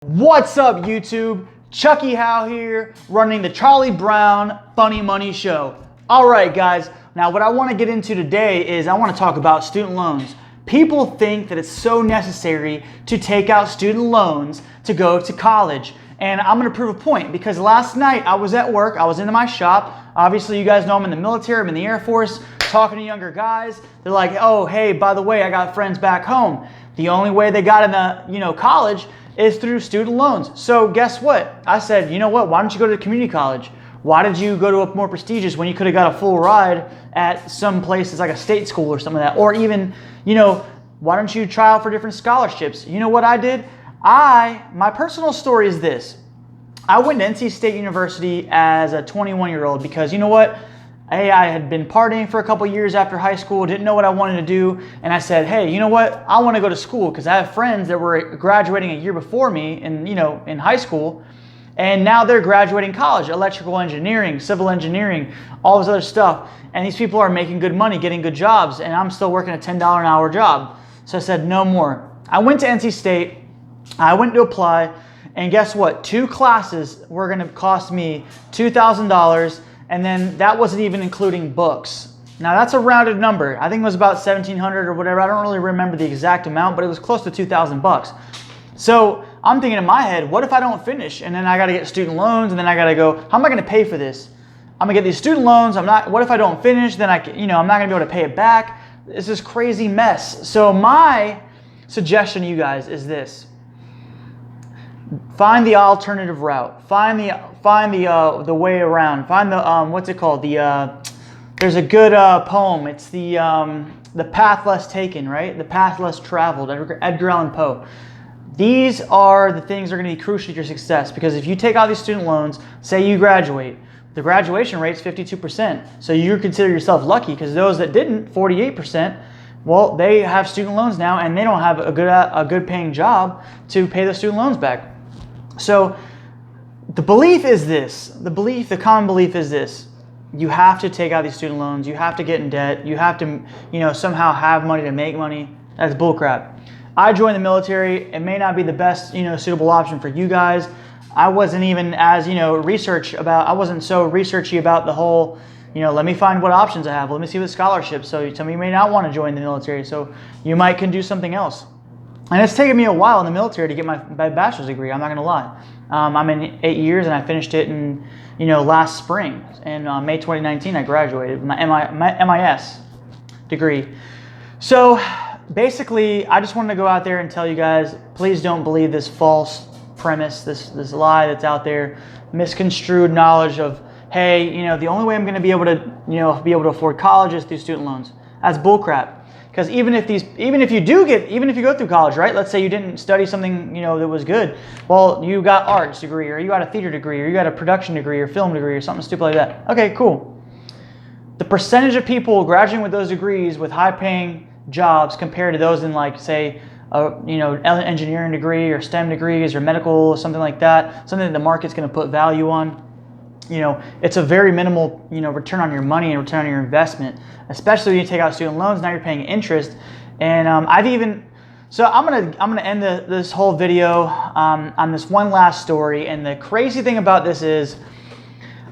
What's up, YouTube? Chucky Howe here, running the Charlie Brown Funny Money Show. All right, guys. Now, what I want to get into today is I want to talk about student loans. People think that it's so necessary to take out student loans to go to college. And I'm going to prove a point because last night I was at work. I was in my shop. Obviously, you guys know I'm in the military. I'm in the Air Force, talking to younger guys. They're like, oh, hey, by the way, I got friends back home. The only way they got into, college is through student loans. So guess what? I said, you know what? Why don't you go to community college? Why did you go to a more prestigious when you could have got a full ride at some places like a state school or something like that? Or even, why don't you try out for different scholarships? You know what I did? My personal story is this. I went to NC State University as a 21-year-old because you know what? I had been partying for a couple years after high school, didn't know what I wanted to do, and I said, hey, you know what? I want to go to school because I have friends that were graduating a year before me in high school, and now they're graduating college, electrical engineering, civil engineering, all this other stuff, and these people are making good money, getting good jobs, and I'm still working a $10 an hour job. So I said, no more. I went to NC State, I went to apply, and guess what? 2 classes were going to cost me $2,000, and then that wasn't even including books. Now that's a rounded number. I think it was about $1,700 or whatever. I don't really remember the exact amount, but it was close to $2,000. So I'm thinking in my head, what if I don't finish? And then I got to get student loans, and then I got to go, how am I going to pay for this? I'm going to get these student loans. What if I don't finish? Then I'm not going to be able to pay it back. It's this crazy mess. So my suggestion to you guys is this. Find the alternative route. Find the way around. Find the what's it called? There's a good poem. It's the path less taken, right? The path less traveled. Edgar Allan Poe. These are the things that are going to be crucial to your success because if you take out these student loans, say you graduate, the graduation rate is 52%. So you consider yourself lucky because those that didn't, 48%. Well, they have student loans now and they don't have a good paying job to pay the student loans back. So the belief is this. The common belief is this. You have to take out these student loans. You have to get in debt. You have to, somehow have money to make money. That's bullcrap. I joined the military. It may not be the best, suitable option for you guys. I wasn't even as, I wasn't so researchy about the whole, let me find what options I have. Let me see what scholarships. So some of you may not want to join the military. So you can do something else. And it's taken me a while in the military to get my bachelor's degree. I'm not going to lie. I'm in 8 years, and I finished it in, last spring. In May 2019, I graduated with my MIS degree. So basically, I just wanted to go out there and tell you guys, please don't believe this false premise, this lie that's out there, misconstrued knowledge of, hey, the only way I'm going to be able to afford college is through student loans. That's bullcrap. Because even if you go through college, right? Let's say you didn't study something, that was good. Well, you got arts degree, or you got a theater degree, or you got a production degree, or film degree, or something stupid like that. Okay, cool. The percentage of people graduating with those degrees with high-paying jobs compared to those in, like, say, engineering degree, or STEM degrees, or medical, or something like that, something that the market's going to put value on. It's a very minimal, return on your money and return on your investment, especially when you take out student loans. Now you're paying interest, and so I'm gonna end this whole video on this one last story. And the crazy thing about this is,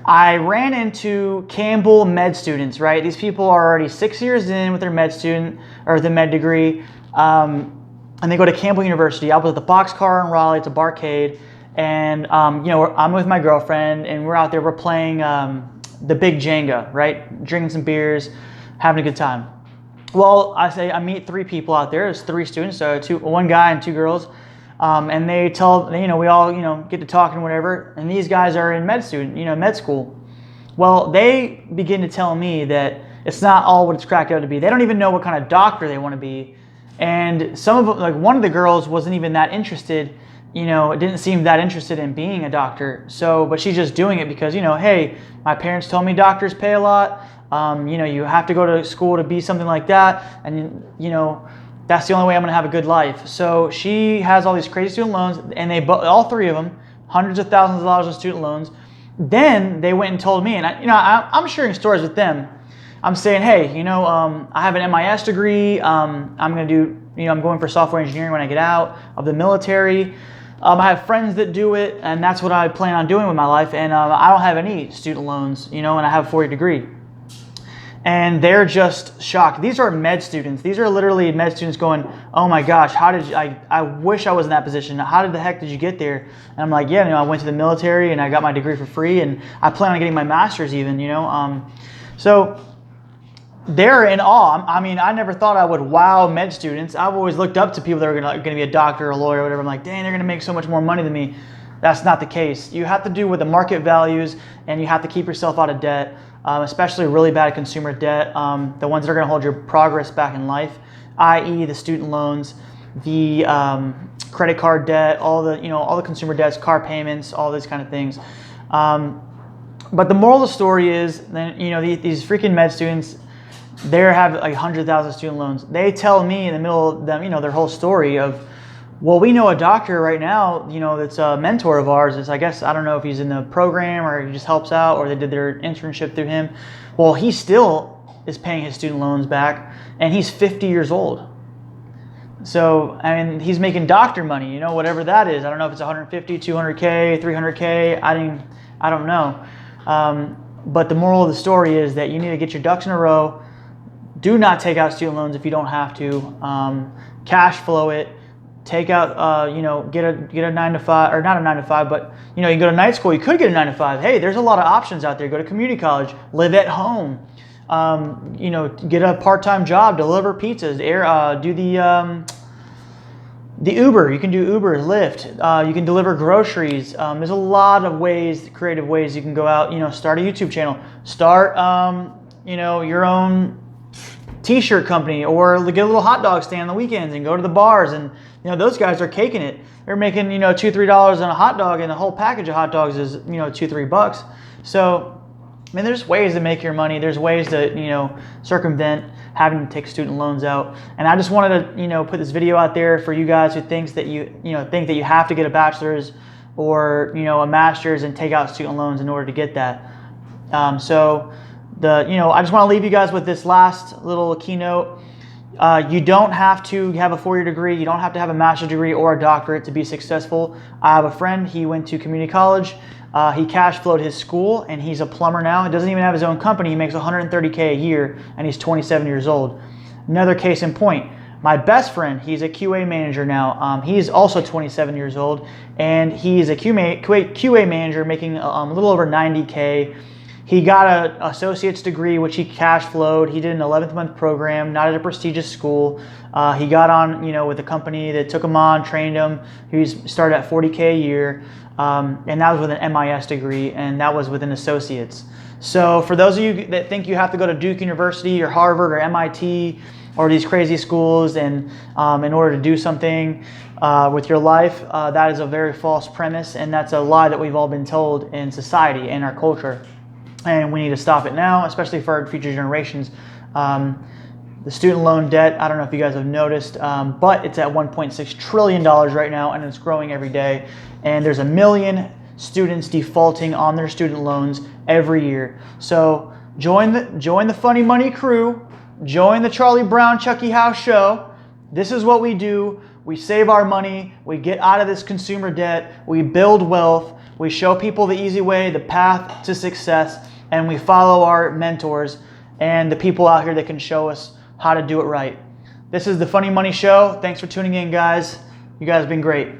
I ran into Campbell med students. Right, these people are already 6 years in with their med student or the med degree, and they go to Campbell University. I was at the Boxcar in Raleigh. It's a barcade. And, I'm with my girlfriend, and we're out there, we're playing the big Jenga, right? Drinking some beers, having a good time. Well, I meet 3 people out there. There's 3 students, so 1 guy and 2 girls. And they we all, get to talking and whatever. And these guys are in med school. Well, they begin to tell me that it's not all what it's cracked out to be. They don't even know what kind of doctor they want to be. And some of them, like one of the girls wasn't even that interested. It didn't seem that interested in being a doctor. So, but she's just doing it because, hey, my parents told me doctors pay a lot. You have to go to school to be something like that. And, that's the only way I'm going to have a good life. So she has all these crazy student loans, and all 3 of them, hundreds of thousands of dollars in student loans. Then they went and told me, and I'm sharing stories with them. I'm saying, hey, I have an MIS degree. I'm going to do, I'm going for software engineering when I get out of the military. I have friends that do it, and that's what I plan on doing with my life. And I don't have any student loans, and I have a 4-year degree. And they're just shocked. These are med students. These are literally med students going, oh my gosh, how did you, I wish I was in that position. How the heck did you get there? And I'm like, yeah, I went to the military and I got my degree for free, and I plan on getting my master's even, So they're in awe. I mean, I never thought I would wow med students. I've always looked up to people that are going to be a doctor or a lawyer or whatever. I'm like, dang, they're going to make so much more money than me. That's not the case. You have to do with the market values, and you have to keep yourself out of debt. Especially really bad consumer debt, the ones that are going to hold your progress back in life, i.e. the student loans, the credit card debt, all the consumer debts, car payments, all these kind of things. But the moral of the story is, these freaking med students, they have like 100,000 student loans. They tell me in the middle of them, their whole story of, well, we know a doctor right now, that's a mentor of ours. Is, I guess, I don't know if he's in the program or he just helps out or they did their internship through him. Well, he still is paying his student loans back, and he's 50 years old. So, I mean, he's making doctor money, whatever that is. I don't know if it's 150, 200K, 300K. I don't know. But the moral of the story is that you need to get your ducks in a row. Do not take out student loans if you don't have to. Cash flow it. Take out, get a 9 to 5, or not a 9 to 5, but you can go to night school. You could get a 9 to 5. Hey, there's a lot of options out there. Go to community college, live at home, get a part-time job, deliver pizzas, do the Uber. You can do Uber, Lyft. You can deliver groceries. There's a lot of ways, creative ways you can go out. Start a YouTube channel, start your own t-shirt company, or get a little hot dog stand on the weekends and go to the bars. And those guys are caking it. They're making $2-3 on a hot dog, and a whole package of hot dogs is $2-3. So I mean, there's ways to make your money. There's ways to circumvent having to take student loans out. And I just wanted to put this video out there for you guys who think that you have to get a bachelor's or a master's and take out student loans in order to get that. I just want to leave you guys with this last little keynote. You don't have to have a 4-year degree. You don't have to have a master's degree or a doctorate to be successful. I have a friend. He went to community college. He cash flowed his school, and he's a plumber now. He doesn't even have his own company. He makes $130K a year, and he's 27 years old. Another case in point, my best friend, he's a QA manager now. He's also 27 years old, and he's a QA manager making a little over 90K. He got an associate's degree, which he cash flowed. He did an 11th month program, not at a prestigious school. He got on, with a company that took him on, trained him. He started at $40K a year, and that was with an MIS degree, and that was with an associate's. So for those of you that think you have to go to Duke University or Harvard or MIT or these crazy schools and in order to do something with your life, that is a very false premise, and that's a lie that we've all been told in society and our culture. And we need to stop it now, especially for our future generations. The student loan debt, I don't know if you guys have noticed, but it's at $1.6 trillion right now, and it's growing every day. And there's 1 million students defaulting on their student loans every year. So join the Funny Money crew. Join the Charlie Brown Chucky House show. This is what we do. We save our money. We get out of this consumer debt. We build wealth. We show people the easy way, the path to success, and we follow our mentors and the people out here that can show us how to do it right. This is the Funny Money Show. Thanks for tuning in, guys. You guys have been great.